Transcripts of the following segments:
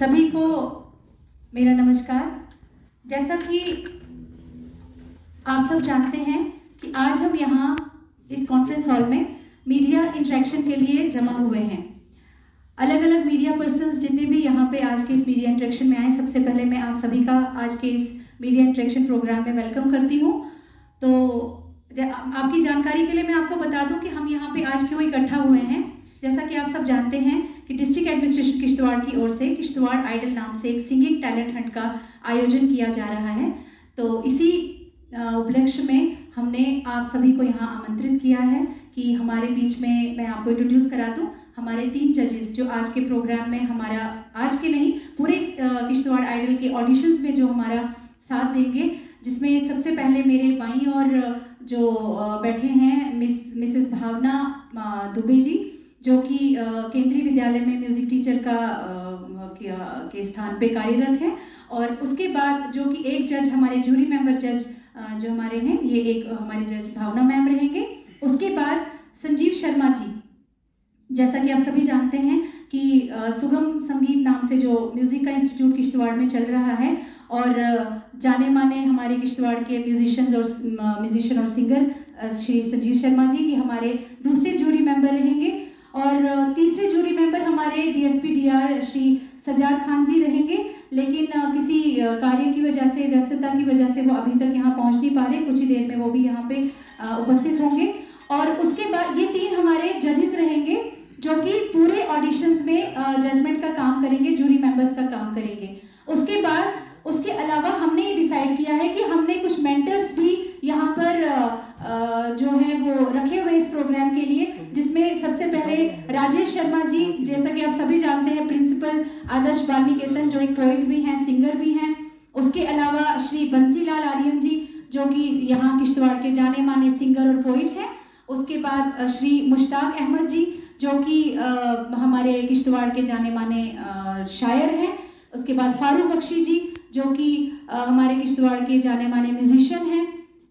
सभी को मेरा नमस्कार। जैसा कि आप सब जानते हैं कि आज हम यहाँ इस कॉन्फ्रेंस हॉल में मीडिया इंटरेक्शन के लिए जमा हुए हैं। अलग अलग मीडिया पर्सन्स जितने भी यहाँ पे आज के इस मीडिया इंटरेक्शन में आए, सबसे पहले मैं आप सभी का आज के इस मीडिया इंटरेक्शन प्रोग्राम में वेलकम करती हूँ। तो आपकी जानकारी के लिए मैं आपको बता दूं कि हम यहाँ पे आज क्यों इकट्ठा हुए हैं। जैसा कि आप सब जानते हैं कि डिस्ट्रिक्ट एडमिनिस्ट्रेशन किश्तवाड़ की ओर से किश्तवाड़ आइडल नाम से एक सिंगिंग टैलेंट हंट का आयोजन किया जा रहा है। तो इसी उपलक्ष्य में हमने आप सभी को यहाँ आमंत्रित किया है कि हमारे बीच में मैं आपको इंट्रोड्यूस करा दूँ हमारे 3 जजेस जो आज के प्रोग्राम में हमारा, आज के नहीं पूरे किश्तवाड़ आइडल के ऑडिशंस में जो हमारा साथ देंगे, जिसमें सबसे पहले मेरे बाईं और जो बैठे हैं मिसेस भावना दुबे जी, जो कि केंद्रीय विद्यालय में म्यूजिक टीचर के स्थान पे कार्यरत है। और उसके बाद जो कि एक जज हमारे जूरी मेंबर जज जो हमारे हैं, ये एक हमारे जज भावना मैम रहेंगे। उसके बाद संजीव शर्मा जी, जैसा कि आप सभी जानते हैं कि सुगम संगीत नाम से जो म्यूजिक का इंस्टीट्यूट किश्तवाड़ में चल रहा है और जाने माने हमारे किश्तवाड़ के म्यूजिशियन और सिंगर श्री संजीव शर्मा जी की हमारे दूसरे जूरी मेंबर रहेंगे। और तीसरे जूरी मेंबर हमारे डीएसपी डीआर श्री सजाद खान जी रहेंगे, लेकिन किसी कार्य की वजह से, व्यस्तता की वजह से वो अभी तक यहाँ पहुँच नहीं पा रहे। कुछ ही देर में वो भी यहाँ पे उपस्थित होंगे। और उसके बाद ये 3 हमारे जजेस रहेंगे जो कि पूरे ऑडिशंस में जजमेंट का काम करेंगे, जूरी मेंबर्स का काम करेंगे। उसके बाद उसके अलावा हमने ये डिसाइड किया है कि हमने कुछ मेंटर्स भी यहाँ पर जो है वो रखे हुए इस प्रोग्राम के लिए, जिसमें सबसे पहले राजेश शर्मा जी, जैसा कि आप सभी जानते हैं, प्रिंसिपल आदर्श बाल निकेतन, जो एक पोएट भी हैं, सिंगर भी हैं। उसके अलावा श्री बंसीलाल आर्यन जी, जो कि यहाँ किश्तवाड़ के जाने माने सिंगर और पोएट हैं। उसके बाद श्री मुश्ताक अहमद जी, जो कि हमारे किश्तवाड़ के जाने माने शायर हैं। उसके बाद फारूक बख्शी जी, जो कि हमारे किश्तवाड़ के जाने माने म्यूजिशियन हैं।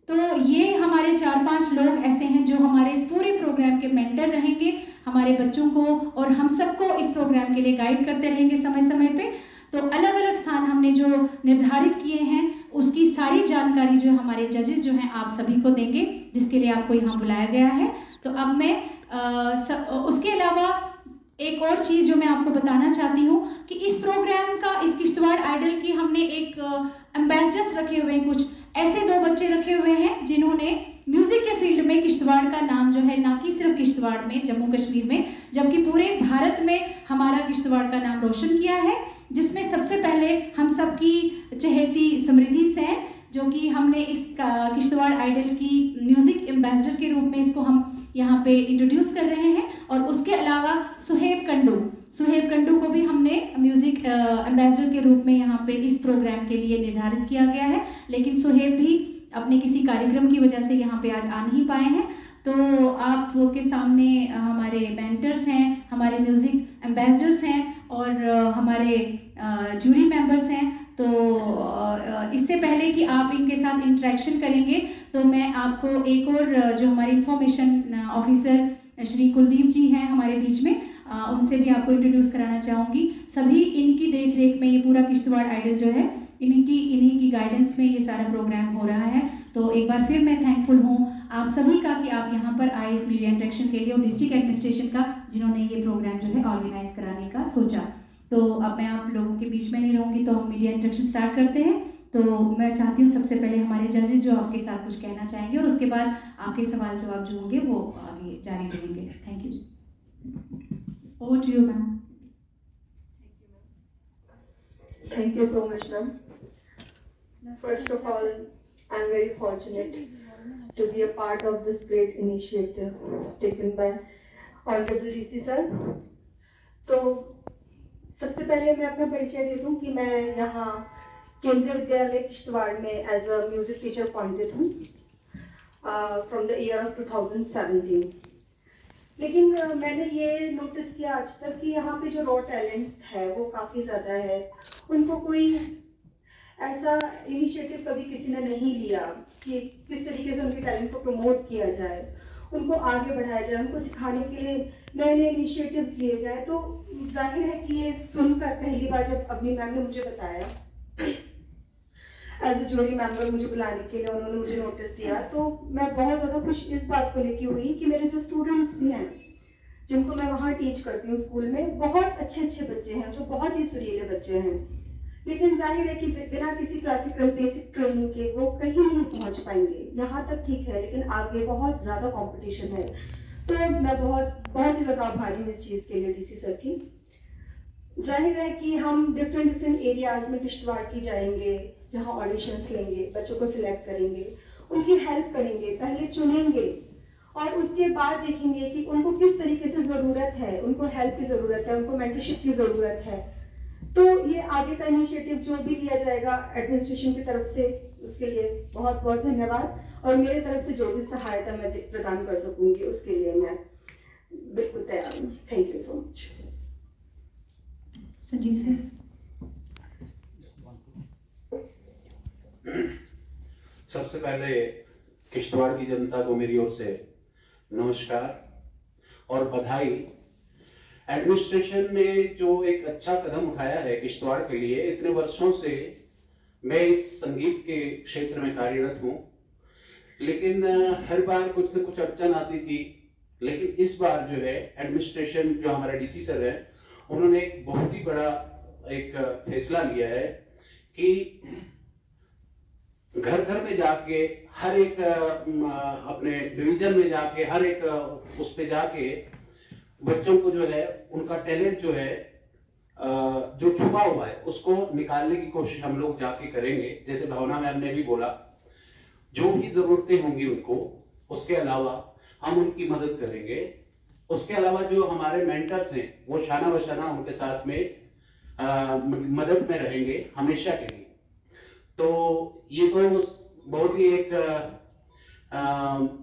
तो ये हमारे 4-5 लोग ऐसे हैं जो हमारे इस पूरे प्रोग्राम के मेंटर रहेंगे, हमारे बच्चों को और हम सबको इस प्रोग्राम के लिए गाइड करते रहेंगे समय समय पे। तो अलग अलग स्थान हमने जो निर्धारित किए हैं, उसकी सारी जानकारी जो हमारे जजेस जो हैं आप सभी को देंगे, जिसके लिए आपको यहाँ बुलाया गया है। तो अब मैं उसके अलावा एक और चीज़ जो मैं आपको बताना चाहती हूँ कि इस प्रोग्राम का, इस किश्तवाड़ आइडल की हमने एक एम्बेसडर्स रखे हुए हैं। कुछ ऐसे 2 बच्चे रखे हुए हैं जिन्होंने म्यूजिक के फील्ड में किश्तवाड़ का नाम जो है, ना कि सिर्फ किश्तवाड़ में, जम्मू कश्मीर में, जबकि पूरे भारत में हमारा किश्तवाड़ का नाम रोशन किया है। जिसमें सबसे पहले हम सबकी चहेती समृद्धि सेन, जो कि हमने इस किश्तवाड़ आइडल की म्यूजिक एम्बेसडर के रूप में इसको हम यहाँ पे इंट्रोड्यूस कर रहे हैं। और उसके अलावा सुहेब कंडू को भी हमने म्यूजिक एम्बेसडर के रूप में यहाँ पे इस प्रोग्राम के लिए निर्धारित किया गया है, लेकिन सुहेब भी अपने किसी कार्यक्रम की वजह से यहाँ पे आज आ नहीं पाए हैं। तो आपके सामने हमारे मेंटर्स हैं, हमारे म्यूजिक एम्बेसडर्स हैं और हमारे जूरी मेंबर्स हैं। तो इससे पहले कि आप इनके साथ इंटरेक्शन करेंगे, तो मैं आपको एक और जो हमारे इंफॉर्मेशन ऑफिसर श्री कुलदीप जी हैं हमारे बीच में, उनसे भी आपको इंट्रोड्यूस कराना चाहूँगी। सभी इनकी देख रेख में ये पूरा किश्तवाड़ आइडल जो है, इन्हीं की गाइडेंस में ये सारा प्रोग्राम हो रहा है। तो एक बार फिर मैं थैंकफुल हूँ आप सभी का कि आप यहाँ पर आए इस मीडिया इंटरेक्शन के लिए, और डिस्ट्रिक्ट एडमिनिस्ट्रेशन का जिन्होंने ये प्रोग्राम जो है ऑर्गेनाइज कराने का सोचा। तो अब मैं आप लोगों के बीच में नहीं रहूँगी, तो हम मीडिया इंटरेक्शन स्टार्ट करते हैं। तो मैं चाहती हूँ सबसे पहले हमारे जजेस जो आपके साथ कुछ कहना चाहेंगे, और उसके बाद आपके सवाल जवाब जो होंगे वो आगे जारी रहेंगे। Thank you. Over to you ma'am. Thank you so much, ma'am. First of all, I'm very fortunate to be a part of this great initiative taken by Honorable DC sir. तो सबसे पहले मैं अपना परिचय दे दूं कि मैं यहाँ केंद्रीय विद्यालय किश्तवाड़ में as a music teacher appointed हूँ फ्रॉम द ईयर ऑफ 2017। लेकिन मैंने ये नोटिस किया आज तक कि यहाँ पे जो रॉ टैलेंट है वो काफ़ी ज़्यादा है। उनको कोई ऐसा इनिशिएटिव कभी किसी ने नहीं लिया कि किस तरीके से उनके टैलेंट को प्रमोट किया जाए, उनको आगे बढ़ाया जाए, उनको सिखाने के लिए नए नए इनिशिएटिव्स लिए जाए। तो जाहिर है कि ये सुनकर पहली बार जब अपनी मैम ने मुझे बताया, एज ए जूरी मेंबर मुझे बुलाने के लिए उन्होंने मुझे नोटिस दिया, तो मैं बहुत ज़्यादा खुश इस बात को लेकर हुई कि मेरे जो स्टूडेंट्स भी हैं जिनको मैं वहाँ टीच करती हूँ स्कूल में, बहुत अच्छे अच्छे बच्चे हैं जो बहुत ही सुरीले बच्चे हैं, लेकिन जाहिर है कि बिना किसी क्लासिकल बेसिक ट्रेनिंग के वो कहीं नहीं पहुँच पाएंगे। यहाँ तक ठीक है, लेकिन आगे बहुत ज़्यादा कंपटीशन है। तो मैं बहुत ही ज़्यादा आभारी हूँ इस चीज़ के लिए डीसी सर की। जाहिर है कि हम डिफरेंट एरियाज में किश्तवाड़ की जाएंगे, जहाँ ऑडिशंस लेंगे, बच्चों को सिलेक्ट करेंगे, उनकी हेल्प करेंगे, पहले चुनेंगे और उसके बाद देखेंगे कि उनको किस तरीके से ज़रूरत है, उनको हेल्प की ज़रूरत है, उनको मेंटरशिप की ज़रूरत है। तो ये आगे का इनिशिएटिव जो भी लिया जाएगा एडमिनिस्ट्रेशन की तरफ से, उसके लिए बहुत बहुत धन्यवाद, और मेरे तरफ से जो भी सहायता मैं प्रदान कर सकूंगी उसके लिए मैं बिल्कुल तैयार हूँ। Thank you so much. Sanjeev sir. सबसे पहले किश्तवाड़ की जनता को मेरी ओर से नमस्कार और बधाई। एडमिनिस्ट्रेशन ने जो एक अच्छा कदम उठाया है किश्तवाड़ के लिए, इतने वर्षों से मैं इस संगीत के क्षेत्र में कार्यरत हूँ, लेकिन हर बार कुछ न कुछ अड़चन आती थी। लेकिन इस बार जो है एडमिनिस्ट्रेशन, जो हमारा डीसी सर है, उन्होंने एक बहुत ही बड़ा एक फैसला लिया है कि घर घर में जाके, हर एक अपने डिवीजन में जाके, हर एक उस पे जाके बच्चों को जो है उनका टैलेंट जो है जो छुपा हुआ है उसको निकालने की कोशिश हम लोग जाके करेंगे। जैसे भावना मैम ने भी बोला, जो भी जरूरतें होंगी उनको, उसके अलावा हम उनकी मदद करेंगे। उसके अलावा जो हमारे मेंटर्स हैं वो शाना बशाना उनके साथ में मदद में रहेंगे हमेशा के लिए। तो ये तो बहुत ही एक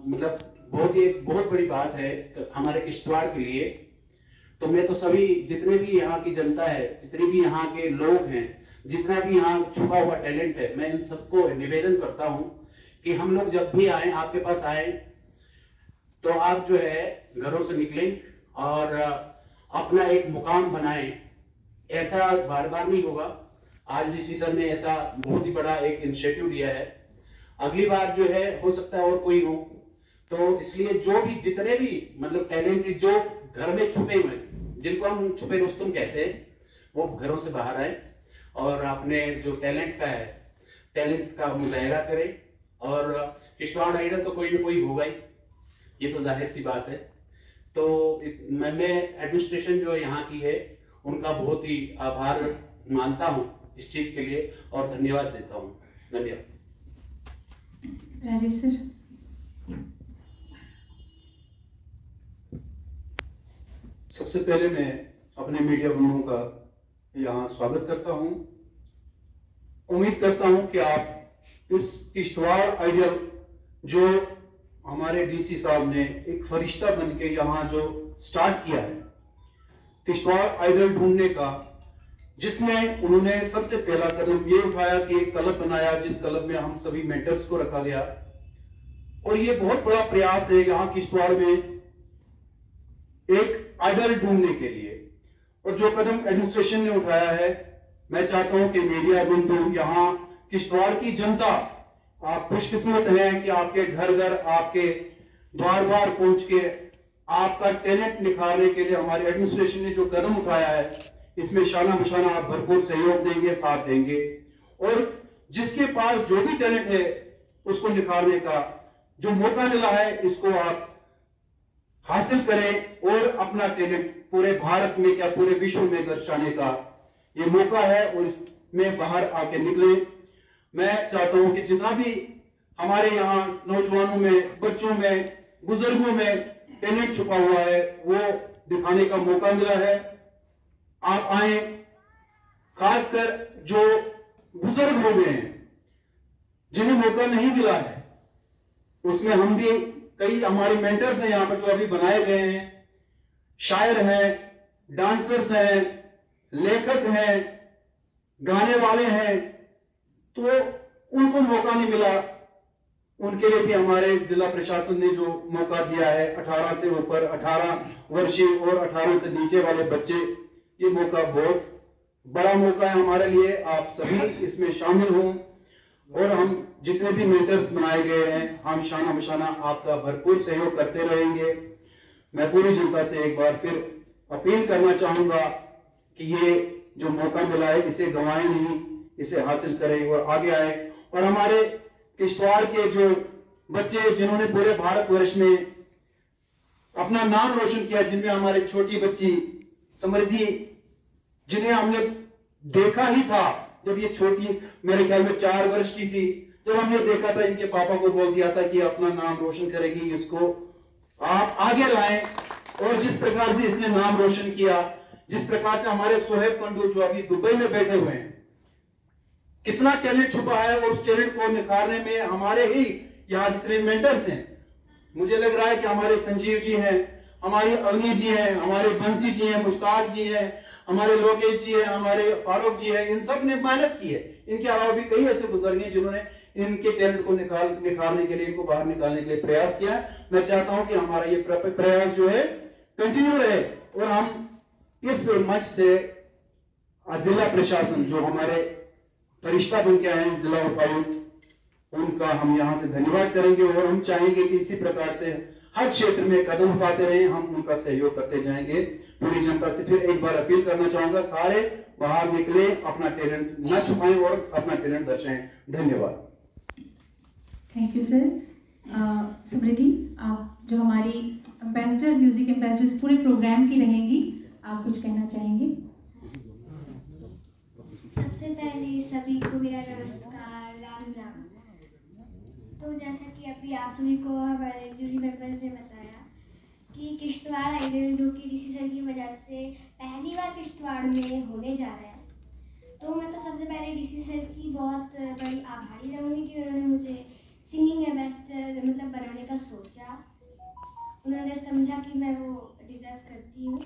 मतलब बहुत बड़ी बात है हमारे किश्तवाड़ के लिए। तो मैं तो सभी जितने भी यहाँ की जनता है, जितने भी यहाँ के लोग हैं, जितना भी यहाँ छुपा हुआ टैलेंट है, मैं इन सबको निवेदन करता हूँ कि हम लोग जब भी आए, आपके पास आए, तो आप जो है घरों से निकलें और अपना एक मुकाम बनाएं। ऐसा बार बार नहीं होगा। आज डीसी सर ने ऐसा बहुत ही बड़ा एक इनिशिएटिव लिया है, अगली बार जो है हो सकता है और कोई हो। तो इसलिए जो भी जितने भी मतलब टैलेंट जो घर में छुपे हुए, जिनको हम छुपे रुस्तम कहते हैं, वो घरों से बाहर आए और अपने जो टैलेंट का मुजाहरा करें। और किश्तवाड़ आइडल तो कोई ना कोई होगा ही, ये तो जाहिर सी बात है। तो मैं एडमिनिस्ट्रेशन जो यहाँ की है उनका बहुत ही आभार मानता हूँ इस चीज के लिए और धन्यवाद देता हूँ। धन्यवाद। राजेश सर। सबसे पहले मैं अपने मीडिया बंधुओं का यहाँ स्वागत करता हूँ। उम्मीद करता हूँ कि आप इस किश्तवाड़ आइडियल जो हमारे डीसी साहब ने एक फरिश्ता बन के यहाँ जो स्टार्ट किया है किश्तवाड़ आइडियल ढूंढने का, जिसमें उन्होंने सबसे पहला कदम ये उठाया कि एक क्लब बनाया, जिस क्लब में हम सभी मेंटर्स को रखा गया। और ये बहुत बड़ा प्रयास है यहाँ किश्तवाड़ में एक आइडल ढूंढने के लिए। और जो कदम एडमिनिस्ट्रेशन ने उठाया है, मैं चाहता हूं कि मीडिया बंधु, यहाँ किश्तवाड़ की जनता, आप खुशकिस्मत हैं कि आपके घर घर, आपके द्वार द्वार पहुंच के आपका टैलेंट निखारने के लिए हमारे एडमिनिस्ट्रेशन ने जो कदम उठाया है, इसमें शाना बशाना आप भरपूर सहयोग देंगे, साथ देंगे। और जिसके पास जो भी टैलेंट है उसको निखारने का जो मौका मिला है, इसको आप हासिल करें और अपना टैलेंट पूरे भारत में क्या पूरे विश्व में दर्शाने का ये मौका है और इसमें बाहर आके निकले। मैं चाहता हूं कि जितना भी हमारे यहाँ नौजवानों में, बच्चों में, बुजुर्गों में टैलेंट छुपा हुआ है, वो दिखाने का मौका मिला है। आप आए, खासकर जो बुजुर्ग हो गए हैं, जिन्हें मौका नहीं मिला है, उसमें हम भी कई हमारे मेंटर्स हैं यहाँ पर जो अभी बनाए गए हैं, शायर हैं, डांसर्स हैं, लेखक हैं, गाने वाले हैं, तो उनको मौका नहीं मिला। उनके लिए भी हमारे जिला प्रशासन ने जो मौका दिया है, 18 से ऊपर 18 वर्षीय और 18 से नीचे वाले बच्चे, ये मौका बहुत बड़ा मौका है हमारे लिए। आप सभी इसमें शामिल हों और हम जितने भी मेंटर्स बनाए गए हैं, हम शाना बशाना आपका भरपूर सहयोग करते रहेंगे। मैं पूरी जनता से एक बार फिर अपील करना चाहूंगा कि ये जो मौका मिला है इसे गंवाएं नहीं, इसे हासिल करें और आगे आए। और हमारे किश्तवाड़ के जो बच्चे जिन्होंने पूरे भारतवर्ष में अपना नाम रोशन किया, जिनमें हमारी छोटी बच्ची समृद्धि, जिन्हें हमने देखा ही था जब ये छोटी, मेरे ख्याल में 4 वर्ष की थी, जब हमने देखा था, इनके पापा को बोल दिया था कि अपना नाम रोशन करेगी, इसको आप आगे लाएं। और जिस प्रकार से इसने नाम रोशन किया, जिस प्रकार से हमारे सोहेब कंडू जो अभी दुबई में बैठे हुए हैं, कितना टैलेंट छुपा है और उस टैलेंट को निखारने में हमारे ही यहाँ जितने मेंटर्स हैं, मुझे लग रहा है कि हमारे संजीव जी हैं, हमारी अवनी जी हैं, हमारे बंसी जी हैं, मुश्ताक जी हैं, हमारे लोकेश जी हैं, हमारे फारूक जी हैं, इन सब ने मेहनत की है। इनके अलावा भी कई ऐसे बुजुर्ग हैं जिन्होंने इनके टैलेंट को निखारने के लिए, इनको बाहर निकालने के लिए प्रयास किया। मैं चाहता हूं कि हमारा ये प्रयास जो है कंटिन्यू रहे और हम इस मंच से जिला प्रशासन जो हमारे फरिश्ता बन के आए हैं, जिला उपायुक्त, उनका हम यहाँ से धन्यवाद करेंगे और हम चाहेंगे कि इसी प्रकार से हर क्षेत्र में कदम उठाते रहें, हम उनका सहयोग करते जाएंगे। पूरी जनता से फिर एक बार अपील करना चाहूंगा, सारे बाहर निकले, अपना टैलेंट न छुपाएं और अपना टैलेंट दर्शाएं। धन्यवाद। Thank you sir. समृद्धि, आप जो हमारी एम्बेसडर, म्यूजिक एम्बेसडर पूरे प्रोग्राम की रहेंगी, आप कुछ कहना चाहेंगे? सबसे पहले सभी को मेरा नमस्कार, राम राम। तो जैसा कि अभी आप सभी को हमारे जूरी मेंबर्स ने बताया कि किश्तवाड़ आइडल जो कि डीसी सर की वजह से पहली बार किश्तवाड़ में होने जा रहा है, तो मैं तो सबसे पहले डीसी सर की बहुत बड़ी आभारी रहूँगी कि उन्होंने मुझे सिंगिंग एम्बेसडर मतलब बनाने का सोचा, उन्होंने समझा कि मैं वो डिज़र्व करती हूँ।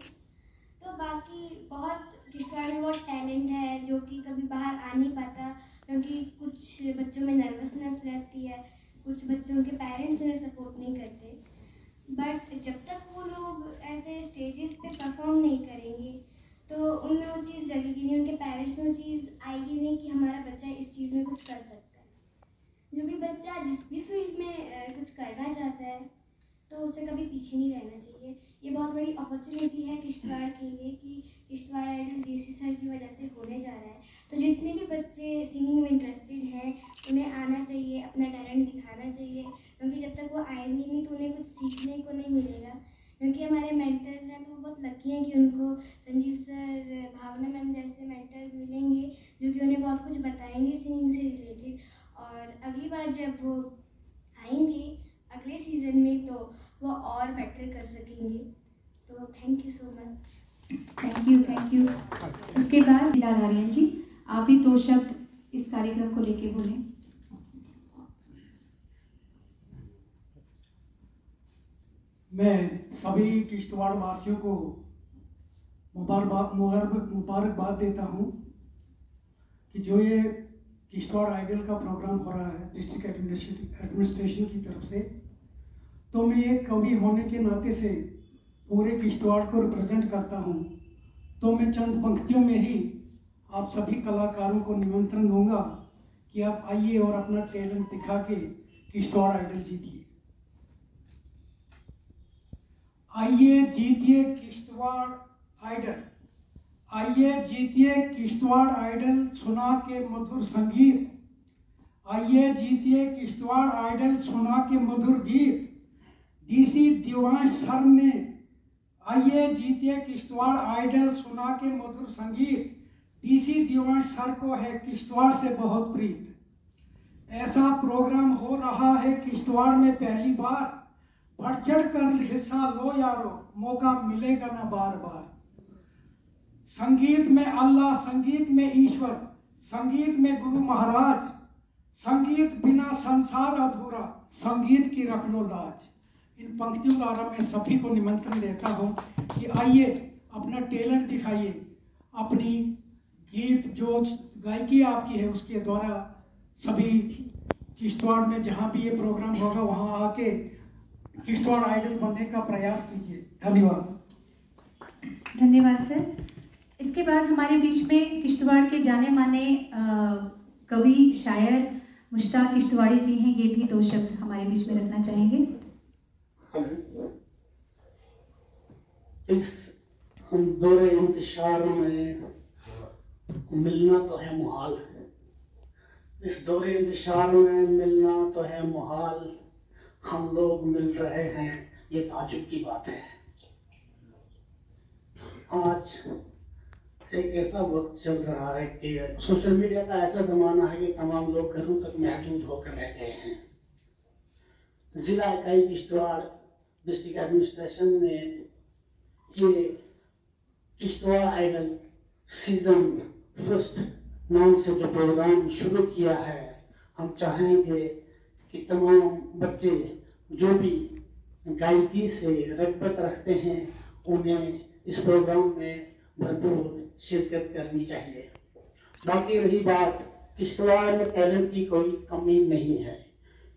तो बाकी बहुत किश्तवाड़ में बहुत टैलेंट है जो कि कभी बाहर आ नहीं पाता, क्योंकि कुछ बच्चों में नर्वसनेस रहती है, कुछ बच्चों के पेरेंट्स उन्हें सपोर्ट नहीं करते। बट जब तक वो लोग ऐसे स्टेजेस पे परफॉर्म नहीं करेंगे तो उनमें वो चीज़ जगेगी नहीं, उनके पेरेंट्स में वो चीज़ आएगी नहीं कि हमारा बच्चा इस चीज़ में कुछ कर सकता है। जो भी बच्चा जिस भी फील्ड में कुछ करना चाहता है तो उसे कभी पीछे नहीं रहना चाहिए। ये बहुत बड़ी अपॉर्चुनिटी है किश्तवाड़ के लिए कि किश्तवाड़ आइडल डीसी सर की वजह से होने जा रहा है। तो जितने भी बच्चे सिंगिंग में इंटरेस्टेड हैं उन्हें आना चाहिए, अपना टैलेंट दिखाना चाहिए, क्योंकि जब तक वो आएंगे नहीं तो उन्हें कुछ सीखने को नहीं मिलेगा। क्योंकि हमारे मेंटर्स हैं तो वो बहुत लकी हैं कि उनको संजीव सर, भावना मैम जैसे मेंटर्स मिलेंगे जो कि उन्हें बहुत कुछ बताएंगे सिंगिंग से रिलेटेड। और अगली बार जब वो आएंगे अगले सीज़न में तो वो और बेटर कर सकेंगे। तो thank you so much. Thank you, thank you. इसके बाद बिलाल आर्यन जी, आप भी 2 शब्द इस कार्यक्रम को लेके बोलें। मैं सभी किश्तवाड़ वासियों को मुबारकबाद देता हूँ कि जो ये किश्तवाड़ आइडल का प्रोग्राम हो रहा है डिस्ट्रिक्ट एडमिनिस्ट्रेशन की तरफ से, तो मैं एक कवि होने के नाते से पूरे किश्तवाड़ को रिप्रेजेंट करता हूँ। तो मैं चंद पंक्तियों में ही आप सभी कलाकारों को निमंत्रण दूंगा कि आप आइए और अपना टैलेंट दिखा के किश्तवाड़ आइडल जीतिए। आइए जीतिए किश्तवाड़ आइडल, आइए जीतिए किश्तवाड़ आइडल सुना के मधुर संगीत, आइए जीतिए किश्तवाड़ आइडल सुना के मधुर गीत। डीसी दिवांश सर ने आइए जीतिए किश्तवाड़ आइडल सुना के मधुर संगीत। डीसी दिवांश सर को है किश्तवाड़ से बहुत प्रीत। ऐसा प्रोग्राम हो रहा है किश्तवाड़ में पहली बार, बढ़ चढ़ कर हिस्सा लो यारो, मौका मिलेगा ना बार बार। संगीत में अल्लाह, संगीत में ईश्वर, संगीत में गुरु महाराज, संगीत बिना संसार अधूरा, संगीत की रख लो लाज। इन पंक्तियों द्वारा मैं सभी को निमंत्रण देता हूँ कि आइए अपना टैलेंट दिखाइए, अपनी गीत जो गायकी आपकी है उसके द्वारा सभी किश्तवाड़ में जहाँ भी ये प्रोग्राम होगा वहाँ आके किश्तवाड़ आइडल बनने का प्रयास कीजिए। धन्यवाद। धन्यवाद सर। इसके बाद हमारे बीच में किश्तवाड़ के जाने माने कवि शायर मुश्ताक किश्तवाड़ी जी हैं। ये भी 2 शब्द हमारे बीच में रखना चाहेंगे। इस दौरे इंतशार में मिलना तो है मुहाल, इस दौरे इंतशार में मिलना तो है मुहाल, हम लोग मिल रहे हैं ये ताजुब की बात है। आज एक ऐसा वक्त चल रहा है कि सोशल मीडिया का ऐसा जमाना है कि तमाम लोग घरों तक महदूद होकर रह गए हैं। जिला इकाई किश्तवाड़ डिस्ट्रिक्ट एडमिनिस्ट्रेशन ने ये किश्तवाड़ आइडल सीजन फर्स्ट नाम से जो प्रोग्राम शुरू किया है, हम चाहेंगे कि तमाम बच्चे जो भी गायकी से रग़बत रखते हैं उन्हें इस प्रोग्राम में भरपूर शिरकत करनी चाहिए। बाकी रही बात, किश्तवाड़ में टैलेंट की कोई कमी नहीं है।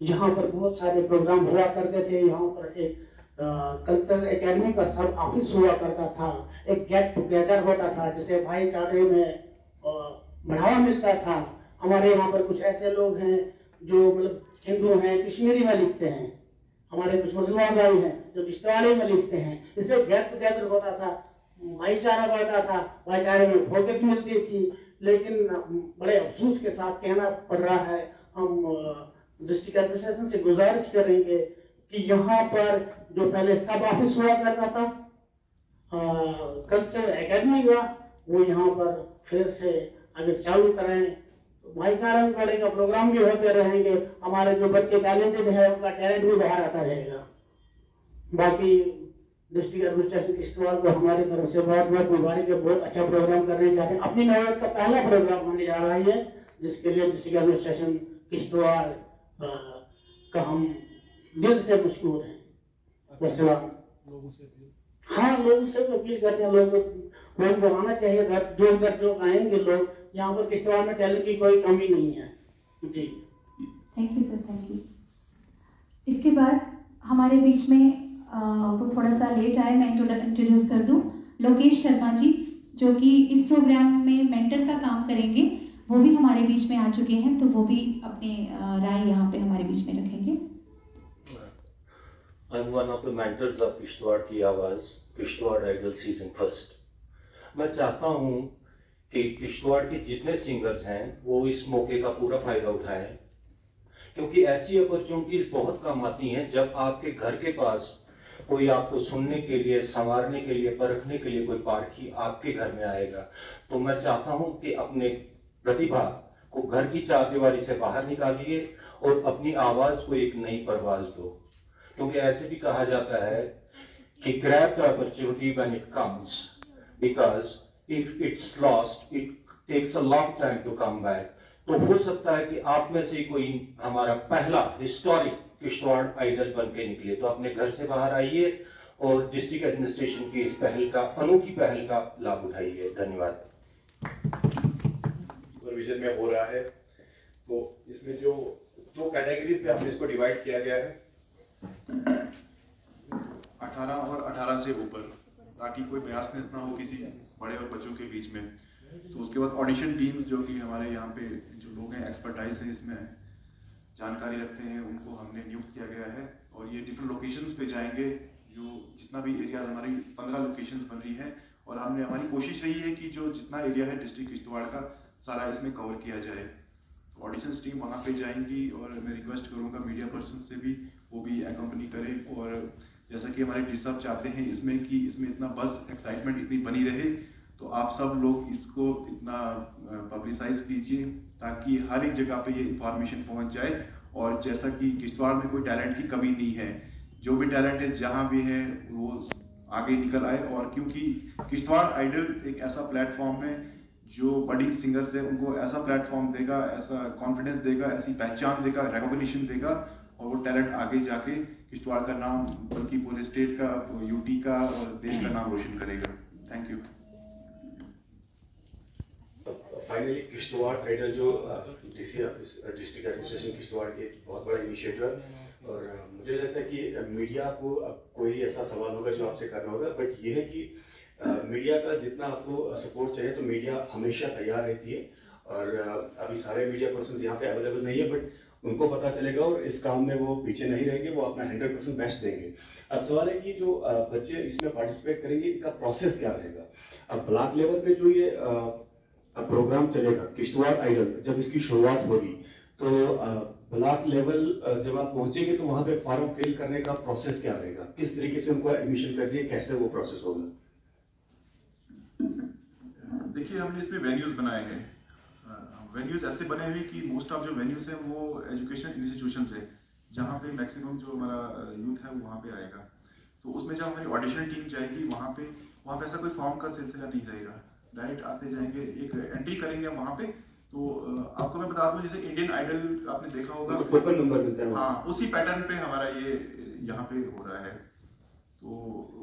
यहाँ पर बहुत सारे प्रोग्राम हुआ करते थे। यहाँ पर एक कल्चरल एकेडमी का सब ऑफिस हुआ करता था, एक गेट टुगेदर होता था जिसे भाईचारे में बढ़ावा मिलता था। हमारे यहाँ पर कुछ ऐसे लोग हैं जो मतलब हिंदू हैं, कश्मीरी में लिखते हैं, हमारे कुछ मुसलमान भाई हैं जो किश्तवाड़ी में लिखते हैं। इससे गेट टुगेदर होता था, भाईचारा बढ़ता था, भाईचारे में फोकस मिलती थी। लेकिन बड़े अफसोस के साथ कहना पड़ रहा है, हम डिस्ट्रिक्ट एडमिनिस्ट्रेशन से गुजारिश करेंगे कि यहाँ पर जो पहले सब ऑफिस हुआ करता था, कल्चरल एकेडमी हुआ, वो यहाँ पर फिर से अगर चालू करें तो भाईचारा में बढ़ेगा, प्रोग्राम भी होते रहेंगे, हमारे जो बच्चे टैलेंटेड है उनका टैलेंट भी बाहर आता रहेगा। बाकी डिस्ट्रिक्ट एडमिनिस्ट्रेशन किश्तवाड़ को हमारी तरफ से बहुत बहुत मुबारक है, बहुत अच्छा प्रोग्राम करने जा रहे हैं। अपनी नौबत का पहला प्रोग्राम होने जा रहा है जिसके लिए डिस्ट्रिक्ट एडमिनिस्ट्रेशन किश्तवाड़ का हम दिल से मशकूर हैं। हाँ, लोगों से तो अपील करते हैं, लोगों को आना चाहिए। जो आएंगे लोग, यहाँ पर किश्तवाड़ में टैलेंट की कोई कमी नहीं है जी। Thank you sir, thank you. इसके बाद हमारे बीच में वो थोड़ा सा लेट आए, मैं इंट्रोड्यूस कर दूं लोकेश शर्मा जी, जो कि इस प्रोग्राम में मेंटर का काम करेंगे। वो भी हमारे बीच में आ चुके हैं, तो वो भी अपनी राय यहाँ पे हमारे बीच में रखेंगे। I'm one of the mentors of Kishtwar की आवाज़, किश्तवाड़ आइडल सीजन फर्स्ट। मैं चाहता हूँ कि किश्तवाड़ के जितने सिंगर्स हैं वो इस मौके का पूरा फायदा उठाएं, क्योंकि ऐसी अपॉर्चुनिटीज बहुत कम आती हैं जब आपके घर के पास कोई आपको सुनने के लिए, संवारने के लिए, परखने के लिए कोई पारखी आपके घर में आएगा। तो मैं चाहता हूँ कि अपने प्रतिभा को घर की चारदीवारी से बाहर निकालिए और अपनी आवाज़ को एक नई परवाज दो, क्योंकि ऐसे भी कहा जाता है कि grab the opportunity when it comes, because if it's lost it takes a long time to come back। तो हो सकता है कि आप में से कोई हमारा पहला हिस्टोरिक किश्तवाड़ आइडल बन के निकले। तो अपने घर से बाहर आइए और डिस्ट्रिक्ट एडमिनिस्ट्रेशन की इस पहल का, अनोखी पहल का लाभ उठाइए। धन्यवाद। सुपरविजन में हो रहा है, तो इसमें जो 2 कैटेगरीज में हमने इसको डिवाइड किया गया है, 18 और 18 से ऊपर, ताकि कोई बयासनेस ना हो किसी बड़े और बच्चों के बीच में। तो उसके बाद ऑडिशन टीम्स, जो कि हमारे यहाँ पे जो लोग हैं एक्सपर्टाइज हैं, इसमें जानकारी रखते हैं, उनको हमने नियुक्त किया गया है और ये डिफरेंट लोकेशंस पे जाएंगे। जो जितना भी एरिया, हमारी 15 लोकेशंस बन रही हैं और हमारी कोशिश रही है कि जो जितना एरिया है डिस्ट्रिक्ट किश्तवाड़ का सारा इसमें कवर किया जाए। तो ऑडिशंस टीम वहाँ पे जाएंगी और मैं रिक्वेस्ट करूँगा मीडिया पर्सन से भी वो भी एक्कम्पनी करें। और जैसा कि हमारे डी साहब चाहते हैं इसमें कि इसमें इतना बज़, एक्साइटमेंट इतनी बनी रहे, तो आप सब लोग इसको इतना पब्लिसाइज कीजिए ताकि हर एक जगह पे ये इंफॉर्मेशन पहुंच जाए। और जैसा कि किश्तवाड़ में कोई टैलेंट की कमी नहीं है, जो भी टैलेंट है जहां भी है वो आगे निकल आए। और क्योंकि किश्तवाड़ आइडल एक ऐसा प्लेटफॉर्म है जो बडिंग सिंगर्स है उनको ऐसा प्लेटफॉर्म देगा, ऐसा कॉन्फिडेंस देगा, ऐसी पहचान देगा, रिकॉग्निशन देगा, और वो टैलेंट आगे जाके किश्तवाड़ का नाम, बल्कि पूरे स्टेट का, यूटी का और देश का नाम रोशन करेगा। Thank you. Finally Kishtwar idol जो डिस्ट्रिक्ट एडमिनिस्ट्रेशन किश्तवाड़ के बहुत बड़ा इनिशिएटिव है, और मुझे लगता है कि मीडिया को अब कोई ऐसा सवाल होगा जो आपसे करना होगा, बट ये है कि मीडिया का जितना आपको सपोर्ट चाहिए तो मीडिया हमेशा तैयार रहती है, और अभी सारे मीडिया पर्सन यहाँ पे अवेलेबल नहीं है, बट उनको पता चलेगा और इस काम में वो पीछे नहीं रहेंगे, वो अपना 100% बेस्ट देंगे। अब सवाल है कि जो बच्चे इसमें पार्टिसिपेट करेंगे इनका प्रोसेस क्या रहेगा। अब ब्लॉक लेवल पे जो ये प्रोग्राम चलेगा किश्तवाड़ आइडल, जब इसकी शुरुआत होगी तो ब्लॉक लेवल जब आप पहुंचेंगे तो वहां पे फॉर्म फिल करने का प्रोसेस क्या रहेगा, किस तरीके से उनको एडमिशन करनी है, कैसे वो प्रोसेस होगा। देखिए हमने इसमें वेन्यूज बनाए हैं, वेन्यूज ऐसे बने हुए कि मोस्ट ऑफ जो वेन्यूज है वो एजुकेशन इंस्टीट्यूशन है, जहाँ पे मैक्सिमम जो हमारा यूथ है वो वहाँ पे आएगा। तो उसमें जब हमारी ऑडिशन टीम जाएगी वहाँ पे ऐसा कोई फॉर्म का सिलसिला नहीं रहेगा, डायरेक्ट आते जाएंगे, एक एंट्री करेंगे हम वहाँ पे। तो आपको मैं बता दूं, जैसे इंडियन आइडल आपने देखा होगा, टोकन नंबर मिलता है, हाँ उसी पैटर्न पे हमारा ये यहाँ पे हो रहा है। तो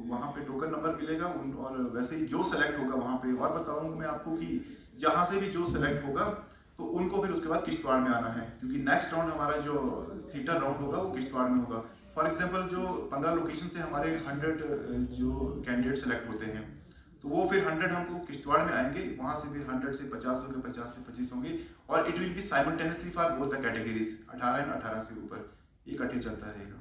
वहाँ पे टोकन नंबर मिलेगा और वैसे ही जो सेलेक्ट होगा वहाँ पे, और बताऊंगा मैं आपको कि जहाँ से भी जो सेलेक्ट होगा तो उनको फिर उसके बाद किश्तवाड़ में आना है, क्योंकि नेक्स्ट राउंड हमारा जो थिएटर राउंड होगा वो किश्तवाड़ में होगा। फॉर एग्जांपल जो 15 लोकेशन से हमारे 100 जो कैंडिडेट सेलेक्ट होते हैं, तो वो फिर 100 हमको किश्तवाड़ में आएंगे, वहाँ से फिर 100 से 50 होंगे, 50 से 25 होंगे, और it will be simultaneously for both the categories, 18 और 18 से ऊपर इकट्ठे चलता रहेगा।